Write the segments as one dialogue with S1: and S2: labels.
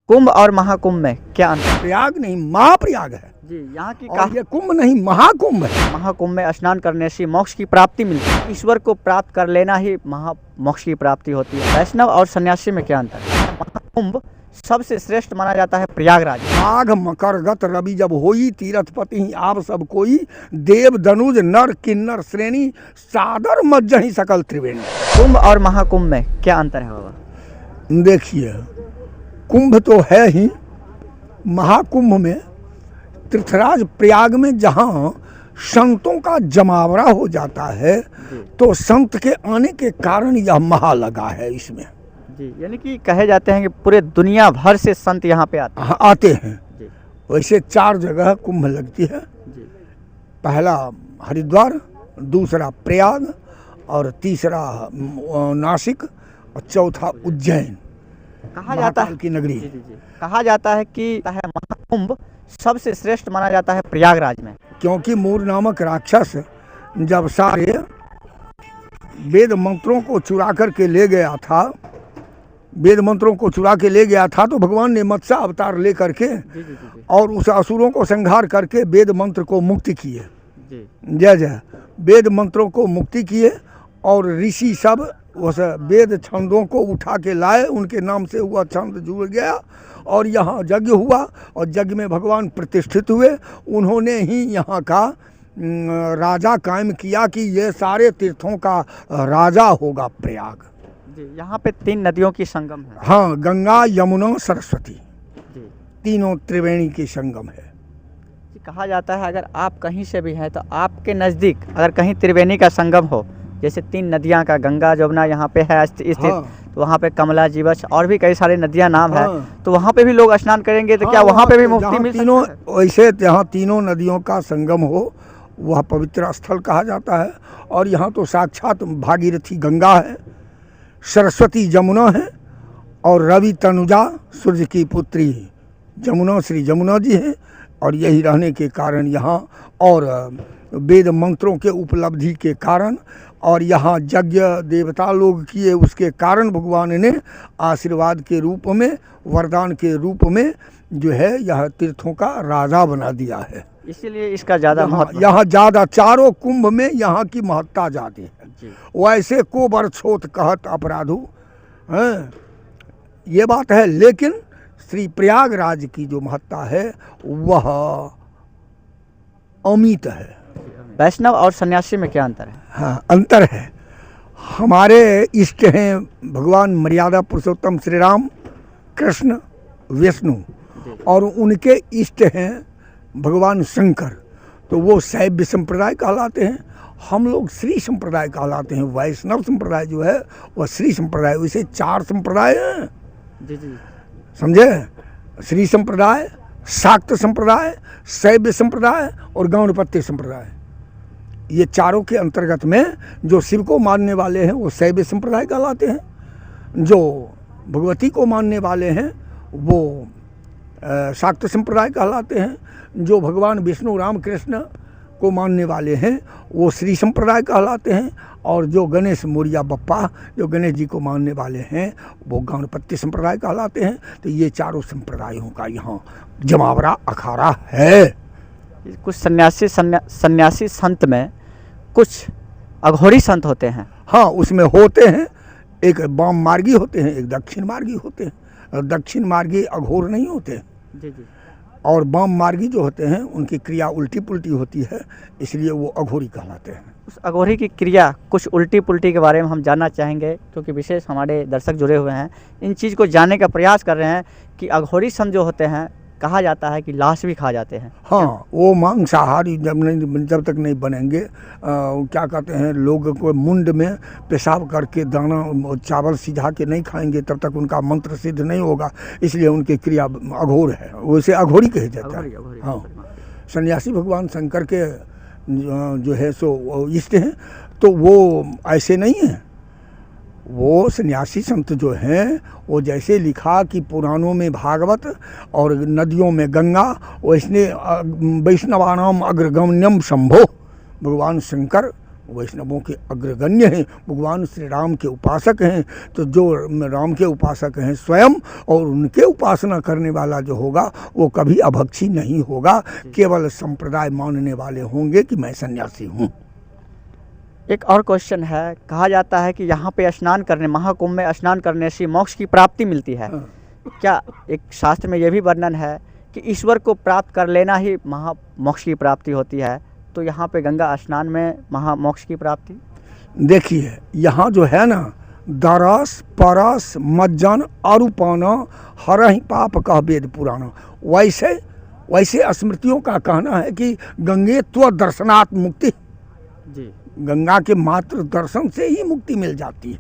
S1: कुंभ और महाकुंभ में क्या अंतर?
S2: प्रयाग नहीं, महाप्रयाग है
S1: जी, यहाँ की
S2: और ये कुंभ नहीं, महाकुंभ है।
S1: महाकुंभ में स्नान करने से मोक्ष की प्राप्ति मिलती है। ईश्वर को प्राप्त कर लेना ही मोक्ष की प्राप्ति होती है। वैष्णव और सन्यासी में क्या अंतर है? महाकुंभ सबसे श्रेष्ठ माना जाता है प्रयागराज।
S2: माघ मकर गत रवि जब होई, तीरथपति आप सब कोई, देव दनुज नर किन्नर श्रेणी, सादर मज्जहि सकल त्रिवेणी।
S1: कुंभ और महाकुंभ में क्या अंतर है बाबा?
S2: देखिए, कुंभ तो है ही, महाकुंभ में तीर्थराज प्रयाग में जहाँ संतों का जमावड़ा हो जाता है, तो संत के आने के कारण यह महा लगा है इसमें।
S1: जी, यानी कि कहे जाते हैं कि पूरे दुनिया भर से संत यहाँ पे आते हैं।
S2: हाँ, आते हैं।
S1: जी,
S2: वैसे 4 जगह कुंभ लगती है।
S1: जी,
S2: पहला हरिद्वार, दूसरा प्रयाग और तीसरा नासिक और चौथा उज्जैन,
S1: कहा जाता है
S2: की नगरी।
S1: जी, जी, जी। कहा जाता है कि महाकुंभ सबसे श्रेष्ठ माना जाता है प्रयागराज में,
S2: क्योंकि मूर नामक राक्षस जब सारे वेद मंत्रों को चुरा करके ले गया था, वेद मंत्रों को चुरा के ले गया था, तो भगवान ने मत्स्य अवतार ले करके और उस असुरों को संहार करके वेद मंत्र को मुक्ति किए। जय जय। वेद मंत्रों को मुक्ति किए और ऋषि सब उस वेद छंदों को उठा के लाए, उनके नाम से हुआ छंद जुड़ गया और यहाँ यज्ञ हुआ और यज्ञ में भगवान प्रतिष्ठित हुए। उन्होंने ही यहाँ का राजा कायम किया कि ये सारे तीर्थों का राजा होगा प्रयाग।
S1: जी, यहाँ पे 3 नदियों की संगम है।
S2: हाँ, गंगा यमुना सरस्वती,
S1: जी,
S2: तीनों त्रिवेणी की संगम है।
S1: जी, कहा जाता है अगर आप कहीं से भी हैं तो आपके नज़दीक अगर कहीं त्रिवेणी का संगम हो, जैसे 3 नदियाँ का गंगा जमुना यहाँ पे है स्थित,
S2: हाँ।
S1: तो वहाँ पे कमला जीवछ और भी कई सारी नदियाँ नाम है,
S2: हाँ।
S1: तो वहाँ पे भी लोग स्नान करेंगे तो क्या वहाँ पे भी मुक्ति मिल
S2: तीनों
S1: सकता है?
S2: वैसे जहाँ तीनों नदियों का संगम हो वह पवित्र स्थल कहा जाता है। और यहाँ तो साक्षात भागीरथी गंगा है, सरस्वती जमुना है और रवि तनुजा सूर्य की पुत्री जमुना श्री जमुना जी हैं। और यही रहने के कारण यहाँ और वेद मंत्रों के उपलब्धि के कारण और यहाँ यज्ञ देवता लोग किए, उसके कारण भगवान ने आशीर्वाद के रूप में, वरदान के रूप में जो है यह तीर्थों का राजा बना दिया है।
S1: इसीलिए इसका ज़्यादा महत्व।
S2: यहाँ ज़्यादा, चारों कुंभ में यहाँ की महत्ता ज़्यादा है। वैसे को बरछोत कहत अपराधु हैं, ये बात है, लेकिन श्री प्रयागराज की जो महत्ता है वह अमित है।
S1: वैष्णव और सन्यासी में क्या अंतर है?
S2: हाँ, अंतर है। हमारे इष्ट हैं भगवान मर्यादा पुरुषोत्तम श्री राम कृष्ण विष्णु, और उनके इष्ट हैं भगवान शंकर, तो वो शैव संप्रदाय कहलाते हैं। हम लोग श्री संप्रदाय कहलाते हैं। वैष्णव संप्रदाय जो है वह श्री संप्रदाय। वैसे 4 संप्रदाय हैं,
S1: जी, जी,
S2: समझे? श्री संप्रदाय, शाक्त संप्रदाय, शैव संप्रदाय और गौड़पत्य संप्रदाय। ये चारों के अंतर्गत में जो शिव को मानने वाले हैं वो शैव संप्रदाय कहलाते हैं, जो भगवती को मानने वाले हैं वो शाक्त संप्रदाय कहलाते हैं, जो भगवान विष्णु राम कृष्ण को मानने वाले हैं वो श्री संप्रदाय कहलाते हैं, और जो गणेश मोरिया बप्पा जो गणेश जी को मानने वाले हैं वो गणपति संप्रदाय कहलाते हैं। तो ये चारों संप्रदायों का यहाँ जमावड़ा अखाड़ा है।
S1: कुछ सन्यासी संत में कुछ अघोरी संत होते हैं।
S2: हाँ, उसमें होते हैं, एक वाम मार्गी होते हैं, एक दक्षिण मार्गी होते हैं। दक्षिण मार्गी अघोर नहीं होते,
S1: जी, जी,
S2: और वाम मार्गी जो होते हैं उनकी क्रिया उल्टी पुल्टी होती है, इसलिए वो अघोरी कहलाते हैं।
S1: उस अघोरी की क्रिया कुछ उल्टी पुल्टी के बारे में हम जानना चाहेंगे, क्योंकि विशेष हमारे दर्शक जुड़े हुए हैं, इन चीज़ को जानने का प्रयास कर रहे हैं कि अघोरी संत जो होते हैं, कहा जाता है कि लाश भी खा जाते हैं।
S2: हाँ, वो मांसाहारी जब तक नहीं बनेंगे, क्या कहते हैं, लोग को मुंड में पेशाब करके दाना चावल सिझा के नहीं खाएंगे तब तक उनका मंत्र सिद्ध नहीं होगा, इसलिए उनकी क्रिया अघोर है। वैसे अघोरी कहे जाता है। हाँ, सन्यासी भगवान शंकर के जो है सो इष्ट हैं, तो वो ऐसे नहीं हैं। वो सन्यासी संत जो हैं वो जैसे लिखा कि पुराणों में भागवत और नदियों में गंगा, वैसने वैष्णवानाम अग्रगम्यम शंभो, भगवान शंकर वैष्णवों के अग्रगण्य हैं, भगवान श्री राम के उपासक हैं। तो जो राम के उपासक हैं स्वयं, और उनके उपासना करने वाला जो होगा वो कभी अभक्षी नहीं होगा, केवल संप्रदाय मानने वाले होंगे कि मैं सन्यासी हूँ।
S1: एक और क्वेश्चन है, कहा जाता है कि यहाँ पे स्नान करने, महाकुंभ में स्नान करने से मोक्ष की प्राप्ति मिलती है। क्या एक शास्त्र में यह भी वर्णन है कि ईश्वर को प्राप्त कर लेना ही महामोक्ष की प्राप्ति होती है? तो यहाँ पे गंगा स्नान में महामोक्ष की प्राप्ति?
S2: देखिए यहाँ जो है ना, दरस परस मज्जन अरूपाना हरहि पाप कह वेद पुराना, वैसे स्मृतियों का कहना है कि गंगे त्व दर्शनात् मुक्ति,
S1: जी,
S2: गंगा के मात्र दर्शन से ही मुक्ति मिल जाती है।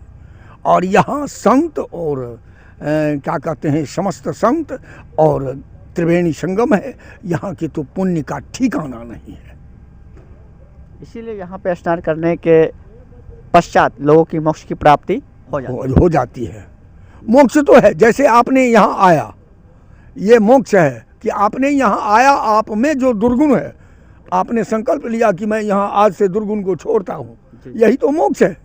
S2: और यहाँ संत और क्या कहते हैं, समस्त संत और त्रिवेणी संगम है, यहाँ के तो पुण्य का ठिकाना नहीं है।
S1: इसीलिए यहाँ पे स्नान करने के पश्चात लोगों की मोक्ष की प्राप्ति हो जाती है।
S2: मोक्ष तो है, जैसे आपने यहाँ आया, ये मोक्ष है कि आपने यहाँ आया, आप में जो दुर्गुण है, आपने संकल्प लिया कि मैं यहाँ आज से दुर्गुण को छोड़ता हूँ, यही तो मोक्ष है।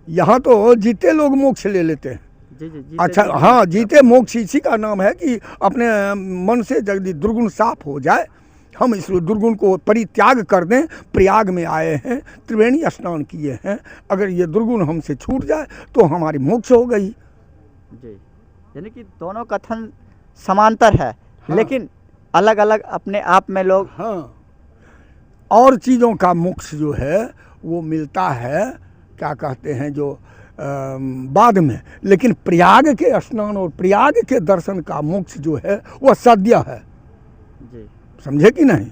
S2: यहाँ तो जीते लोग मोक्ष ले लेते हैं।
S1: जी,
S2: अच्छा, हाँ, जीते मोक्ष इसी का नाम है कि अपने मन से यदि दुर्गुण साफ हो जाए, हम इस दुर्गुण को परित्याग कर दें। प्रयाग में आए हैं, त्रिवेणी स्नान किए हैं, अगर ये दुर्गुण हमसे छूट जाए तो हमारी मोक्ष हो गई।
S1: जी, यानी कि दोनों कथन समांतर है,
S2: हाँ,
S1: लेकिन अलग अलग अपने आप में लोग।
S2: हाँ, और चीज़ों का मोक्ष जो है वो मिलता है, क्या कहते हैं, जो बाद में, लेकिन प्रयाग के स्नान और प्रयाग के दर्शन का मोक्ष जो है वह सद्य है।
S1: जी,
S2: समझे कि नहीं?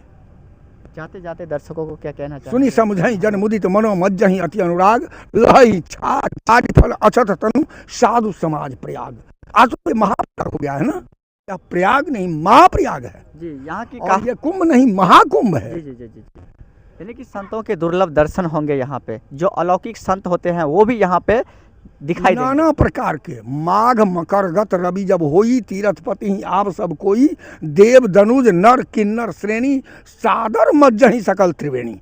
S1: जाते जाते दर्शकों को क्या कहना चाहिए?
S2: सुनी समझई जन मुदित मनो मज्जहि अति अनुराग, लहई छा फल अछत तनु साधु समाज प्रयाग। आज तो ये महाप्रयाग हो गया है ना, या प्रयाग नहीं महाप्रयाग है
S1: जी, यहाँ की
S2: और ये कुंभ नहीं महाकुंभ है।
S1: जी, यानी कि संतों के दुर्लभ दर्शन होंगे यहाँ पे, जो अलौकिक संत होते हैं वो भी यहाँ पे दिखाई देंगे।
S2: नाना प्रकार के माघ मकर गत रवि जब होई, तीरथपति ही आप सब कोई, देव दनुज नर किन्नर श्रेणी, सादर मज्जहि सकल त्रिवेणी।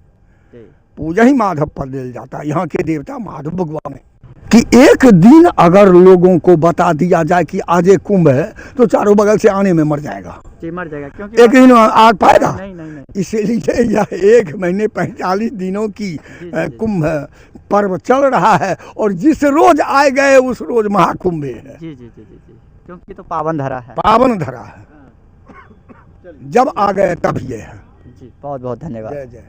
S2: पूजा ही माधव पर दिल जाता, यहाँ के देवता माधव भगवान है। कि एक दिन अगर लोगों को बता दिया जाए कि आज एक कुंभ है, तो चारों बगल से आने में मर जाएगा।
S1: जी, मर जाएगा, क्योंकि
S2: एक दिन आ पाएगा
S1: नहीं।
S2: इसीलिए यह 1 महीने 45 दिनों की कुंभ पर्व चल रहा है, और जिस रोज आए गए उस रोज महाकुंभ है।
S1: जी, क्योंकि तो पावन धरा है,
S2: पावन धरा है, जब आ गए तब ये है।
S1: जी, बहुत बहुत धन्यवाद।
S2: जय जय।